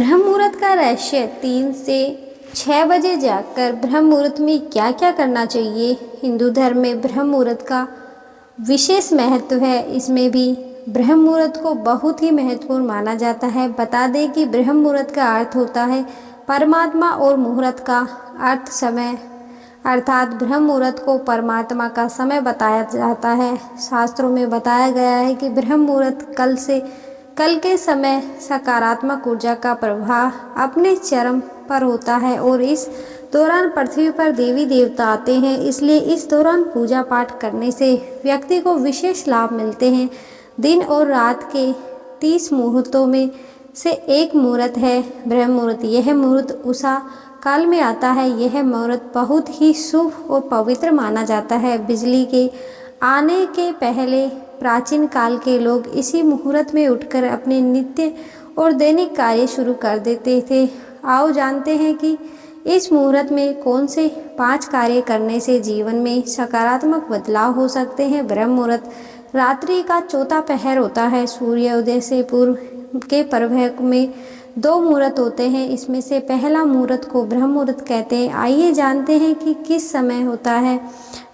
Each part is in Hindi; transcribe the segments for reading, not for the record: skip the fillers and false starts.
ब्रह्म मुहूर्त का रहस्य 3 से 6 बजे जाकर ब्रह्म मुहूर्त में क्या क्या करना चाहिए। हिंदू धर्म में ब्रह्म मुहूर्त का विशेष महत्व है। इसमें भी ब्रह्म मुहूर्त को बहुत ही महत्वपूर्ण माना जाता है। बता दें कि ब्रह्म मुहूर्त का अर्थ होता है परमात्मा और मुहूर्त का अर्थ समय, अर्थात ब्रह्म मुहूर्त को परमात्मा का समय बताया जाता है। शास्त्रों में बताया गया है कि ब्रह्म मुहूर्त कल के समय सकारात्मक ऊर्जा का प्रवाह अपने चरम पर होता है और इस दौरान पृथ्वी पर देवी देवता आते हैं। इसलिए इस दौरान पूजा पाठ करने से व्यक्ति को विशेष लाभ मिलते हैं। दिन और रात के 30 मुहूर्तों में से एक मुहूर्त है ब्रह्म मुहूर्त। यह मुहूर्त उषा काल में आता है। यह मुहूर्त बहुत ही शुभ और पवित्र माना जाता है। बिजली के आने के पहले प्राचीन काल के लोग इसी मुहूर्त में उठकर अपने नित्य और दैनिक कार्य शुरू कर देते थे। आओ जानते हैं कि इस मुहूर्त में कौन से 5 कार्य करने से जीवन में सकारात्मक बदलाव हो सकते हैं। ब्रह्म मुहूर्त रात्रि का चौथा पहर होता है। सूर्योदय से पूर्व के प्रभव में 2 मुहूर्त होते हैं। इसमें से पहला मुहूर्त को ब्रह्म मुहूर्त कहते हैं। आइए जानते हैं कि किस समय होता है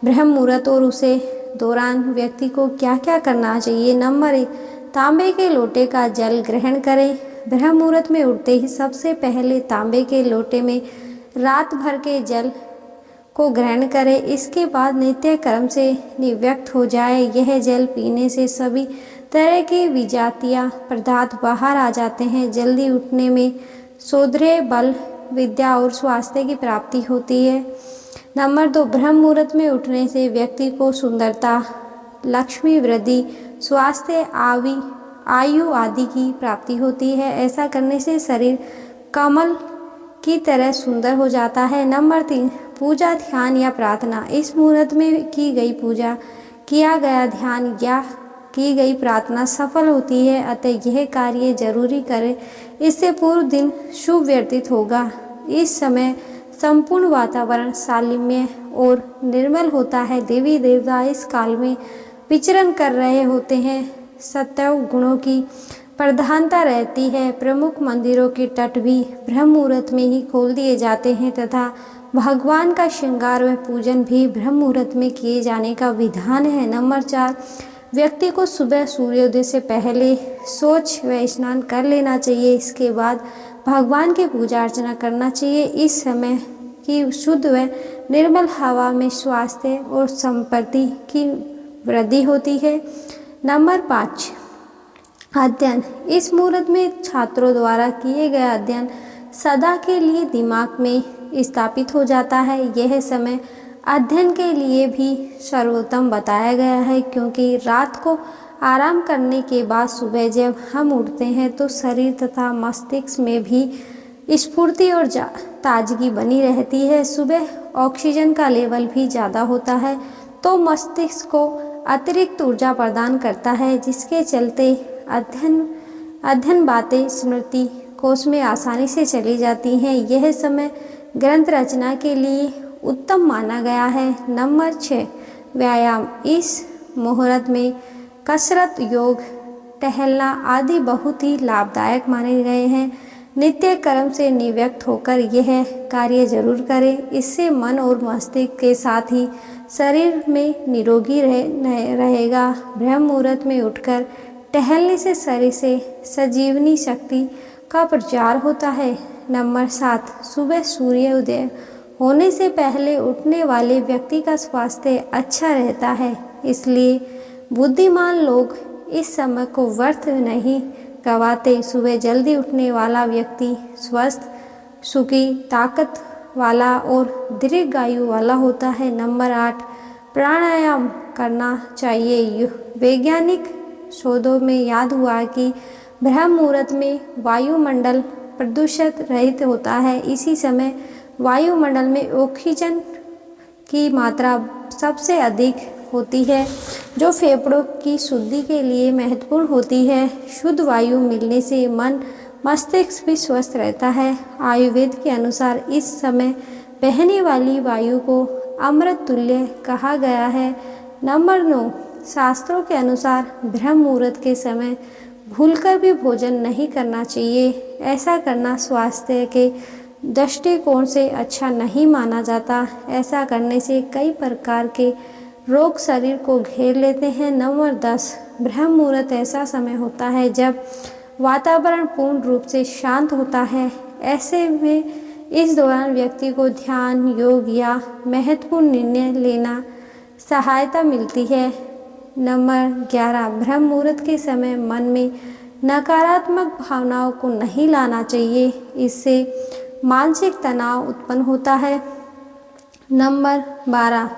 ब्रह्म मुहूर्त और उसे दौरान व्यक्ति को क्या क्या करना चाहिए। नंबर 1, तांबे के लोटे का जल ग्रहण करें। ब्रह्म मुहूर्त में उठते ही सबसे पहले तांबे के लोटे में रात भर के जल को ग्रहण करें। इसके बाद नित्य कर्म से निवृत्त हो जाए। यह जल पीने से सभी तरह के विजातीय पदार्थ बाहर आ जाते हैं। जल्दी उठने में सौंदर्य, बल, विद्या और स्वास्थ्य की प्राप्ति होती है। नंबर 2, ब्रह्म मुहूर्त में उठने से व्यक्ति को सुंदरता, लक्ष्मी वृद्धि, स्वास्थ्य, आयु आदि की प्राप्ति होती है। ऐसा करने से शरीर कमल की तरह सुंदर हो जाता है। नंबर 3, पूजा, ध्यान या प्रार्थना। इस मुहूर्त में की गई पूजा, किया गया ध्यान या की गई प्रार्थना सफल होती है। अतः यह कार्य जरूरी करें। इससे पूर्व दिन शुभ व्यतीत होगा। इस समय संपूर्ण वातावरण शालिन्य और निर्मल होता है। देवी देवता इस काल में विचरण कर रहे होते हैं। सत्व गुणों की प्रधानता रहती है। प्रमुख मंदिरों के तट भी ब्रह्म मुहूर्त में ही खोल दिए जाते हैं तथा भगवान का श्रृंगार व पूजन भी ब्रह्म मुहूर्त में किए जाने का विधान है। नंबर 4, व्यक्ति को सुबह सूर्योदय से पहले शौच व स्नान कर लेना चाहिए। इसके बाद भगवान की पूजा अर्चना करना चाहिए। इस समय की शुद्ध व निर्मल हवा में स्वास्थ्य और संपत्ति की वृद्धि होती है। नंबर 5, अध्ययन। इस मुहूर्त में छात्रों द्वारा किए गए अध्ययन सदा के लिए दिमाग में स्थापित हो जाता है। यह समय अध्ययन के लिए भी सर्वोत्तम बताया गया है, क्योंकि रात को आराम करने के बाद सुबह जब हम उठते हैं तो शरीर तथा मस्तिष्क में भी स्फूर्ति और ताजगी बनी रहती है। सुबह ऑक्सीजन का लेवल भी ज़्यादा होता है तो मस्तिष्क को अतिरिक्त ऊर्जा प्रदान करता है, जिसके चलते अध्ययन बातें स्मृति कोश में आसानी से चली जाती हैं। यह समय ग्रंथ रचना के लिए उत्तम माना गया है। नंबर 6, व्यायाम। इस मुहूर्त में कसरत, योग, टहलना आदि बहुत ही लाभदायक माने गए हैं। नित्य कर्म से निवृत्त होकर यह कार्य जरूर करें। इससे मन और मस्तिष्क के साथ ही शरीर में निरोगी रहेगा। ब्रह्म मुहूर्त में उठकर टहलने से शरीर से सजीवनी शक्ति का प्रचार होता है। नंबर 7, सुबह सूर्योदय होने से पहले उठने वाले व्यक्ति का स्वास्थ्य अच्छा रहता है। इसलिए बुद्धिमान लोग इस समय को व्यर्थ नहीं गवाते। सुबह जल्दी उठने वाला व्यक्ति स्वस्थ, सुखी, ताकत वाला और दीर्घायु वाला होता है। नंबर 8, प्राणायाम करना चाहिए। वैज्ञानिक शोधों में याद हुआ कि ब्रह्म मुहूर्त में वायुमंडल प्रदूषित रहित होता है। इसी समय वायुमंडल में ऑक्सीजन की मात्रा सबसे अधिक होती है, जो फेफड़ों की शुद्धि के लिए महत्वपूर्ण होती है। शुद्ध वायु मिलने से मन मस्तिष्क भी स्वस्थ रहता है। आयुर्वेद के अनुसार इस समय बहने वाली वायु को अमृत तुल्य कहा गया है। नंबर 9, शास्त्रों के अनुसार ब्रह्म मुहूर्त के समय भूलकर भी भोजन नहीं करना चाहिए। ऐसा करना स्वास्थ्य के दृष्टिकोण से अच्छा नहीं माना जाता। ऐसा करने से कई प्रकार के रोग शरीर को घेर लेते हैं। नंबर 10, ब्रह्म मुहूर्त ऐसा समय होता है जब वातावरण पूर्ण रूप से शांत होता है। ऐसे में इस दौरान व्यक्ति को ध्यान, योग या महत्वपूर्ण निर्णय लेना सहायता मिलती है। नंबर 11, ब्रह्म मुहूर्त के समय मन में नकारात्मक भावनाओं को नहीं लाना चाहिए। इससे मानसिक तनाव उत्पन्न होता है। नंबर 12,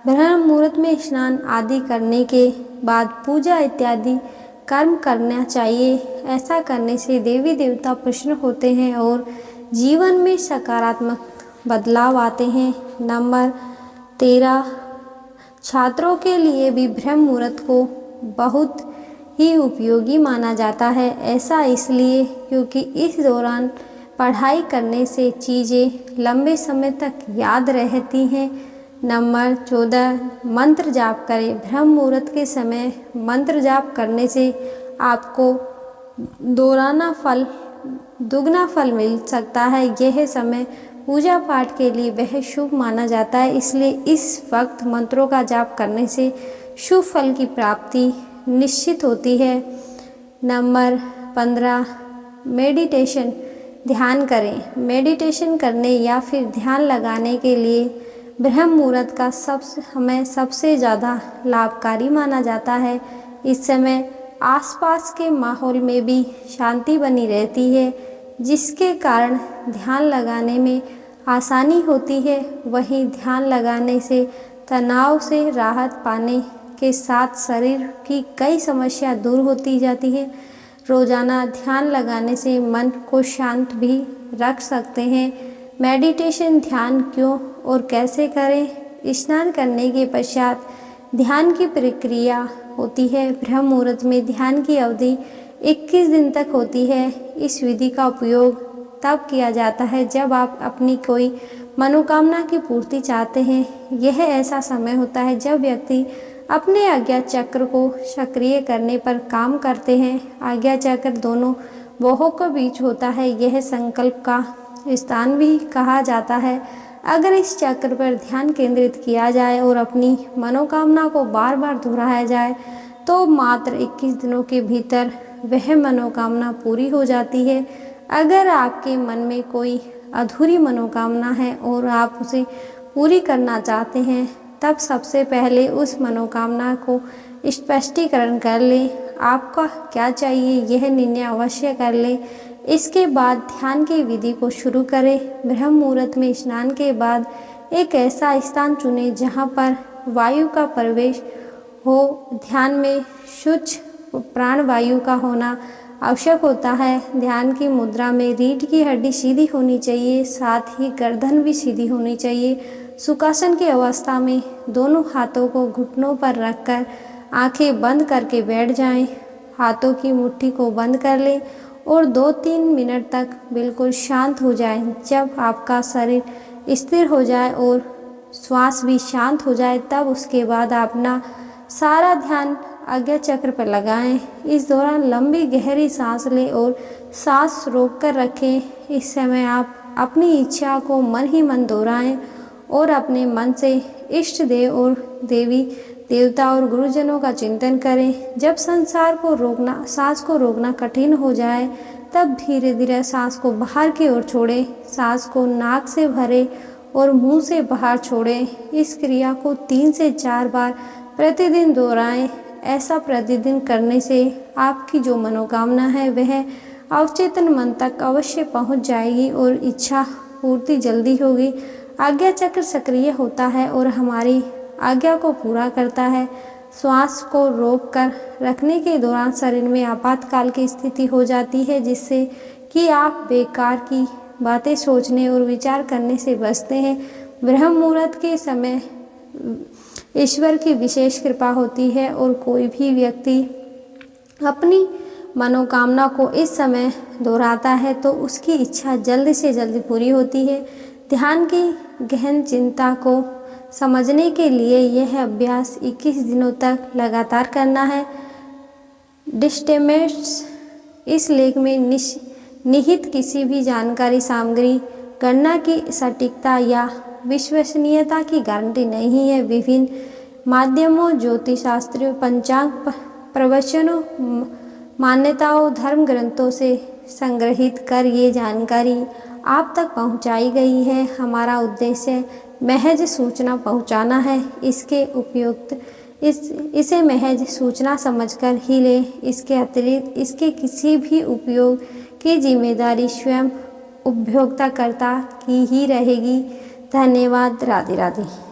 ब्रह्म मुहूर्त में स्नान आदि करने के बाद पूजा इत्यादि कर्म करना चाहिए। ऐसा करने से देवी देवता प्रसन्न होते हैं और जीवन में सकारात्मक बदलाव आते हैं। नंबर 13, छात्रों के लिए भी ब्रह्म मुहूर्त को बहुत ही उपयोगी माना जाता है। ऐसा इसलिए क्योंकि इस दौरान पढ़ाई करने से चीज़ें लंबे समय तक याद रहती हैं। नंबर 14, मंत्र जाप करें। ब्रह्म मुहूर्त के समय मंत्र जाप करने से आपको दुगना फल मिल सकता है। यह समय पूजा पाठ के लिए बेहद शुभ माना जाता है, इसलिए इस वक्त मंत्रों का जाप करने से शुभ फल की प्राप्ति निश्चित होती है। नंबर 15, मेडिटेशन ध्यान करें। मेडिटेशन करने या फिर ध्यान लगाने के लिए ब्रह्म मुहूर्त का समय सबसे ज़्यादा लाभकारी माना जाता है। इस समय आसपास के माहौल में भी शांति बनी रहती है, जिसके कारण ध्यान लगाने में आसानी होती है। वहीं ध्यान लगाने से तनाव से राहत पाने के साथ शरीर की कई समस्या दूर होती जाती है। रोजाना ध्यान लगाने से मन को शांत भी रख सकते हैं। मेडिटेशन ध्यान क्यों और कैसे करें? स्नान करने के पश्चात ध्यान की प्रक्रिया होती है। ब्रह्म मुहूर्त में ध्यान की अवधि 21 दिन तक होती है। इस विधि का उपयोग तब किया जाता है जब आप अपनी कोई मनोकामना की पूर्ति चाहते हैं। यह ऐसा समय होता है जब व्यक्ति अपने आज्ञा चक्र को सक्रिय करने पर काम करते हैं। आज्ञा चक्र दोनों बाहों के बीच होता है। यह संकल्प का स्थान भी कहा जाता है। अगर इस चक्र पर ध्यान केंद्रित किया जाए और अपनी मनोकामना को बार बार दोहराया जाए तो मात्र 21 दिनों के भीतर वह मनोकामना पूरी हो जाती है। अगर आपके मन में कोई अधूरी मनोकामना है और आप उसे पूरी करना चाहते हैं, तब सबसे पहले उस मनोकामना को स्पष्टीकरण कर लें। आपका क्या चाहिए यह निर्णय अवश्य कर लें। इसके बाद ध्यान की विधि को शुरू करें। ब्रह्म मुहूर्त में स्नान के बाद एक ऐसा स्थान चुनें जहां पर वायु का प्रवेश हो। ध्यान में शुद्ध प्राणवायु का होना आवश्यक होता है। ध्यान की मुद्रा में रीढ़ की हड्डी सीधी होनी चाहिए, साथ ही गर्दन भी सीधी होनी चाहिए। सुखासन की अवस्था में दोनों हाथों को घुटनों पर रखकर आंखें बंद करके बैठ जाएं। हाथों की मुट्ठी को बंद कर लें और 2-3 मिनट तक बिल्कुल शांत हो जाएं। जब आपका शरीर स्थिर हो जाए और श्वास भी शांत हो जाए, तब उसके बाद अपना सारा ध्यान आज्ञा चक्र पर लगाएं। इस दौरान लंबी गहरी सांस लें और सांस रोककर रखें। इस समय आप अपनी इच्छा को मन ही मन दोहराएं और अपने मन से इष्ट देव और देवी देवता और गुरुजनों का चिंतन करें। जब सांस को रोकना कठिन हो जाए, तब धीरे धीरे सांस को बाहर की ओर छोड़ें। सांस को नाक से भरें और मुंह से बाहर छोड़ें। इस क्रिया को 3 से 4 बार प्रतिदिन दोहराएं। ऐसा प्रतिदिन करने से आपकी जो मनोकामना है वह अवचेतन मन तक अवश्य पहुंच जाएगी और इच्छा पूर्ति जल्दी होगी। आज्ञा चक्र सक्रिय होता है और हमारी आज्ञा को पूरा करता है। श्वास को रोक कर रखने के दौरान शरीर में आपातकाल की स्थिति हो जाती है, जिससे कि आप बेकार की बातें सोचने और विचार करने से बचते हैं। ब्रह्म मुहूर्त के समय ईश्वर की विशेष कृपा होती है और कोई भी व्यक्ति अपनी मनोकामना को इस समय दोहराता है तो उसकी इच्छा जल्द से जल्द पूरी होती है। ध्यान की गहन चिंता को समझने के लिए यह अभ्यास 21 दिनों तक लगातार करना है। इस लेख में निहित किसी भी जानकारी सामग्री गणना की सटीकता या विश्वसनीयता की गारंटी नहीं है। विभिन्न माध्यमों, ज्योतिष शास्त्रों, पंचांग प्रवचनों, मान्यताओं, धर्म ग्रंथों से संग्रहित कर ये जानकारी आप तक पहुंचाई गई है। हमारा उद्देश्य महज सूचना पहुंचाना है। इसे महज सूचना समझकर ही लें। इसके अतिरिक्त इसके किसी भी उपयोग की जिम्मेदारी स्वयं उपयोगकर्ता की ही रहेगी। धन्यवाद। राधे राधे।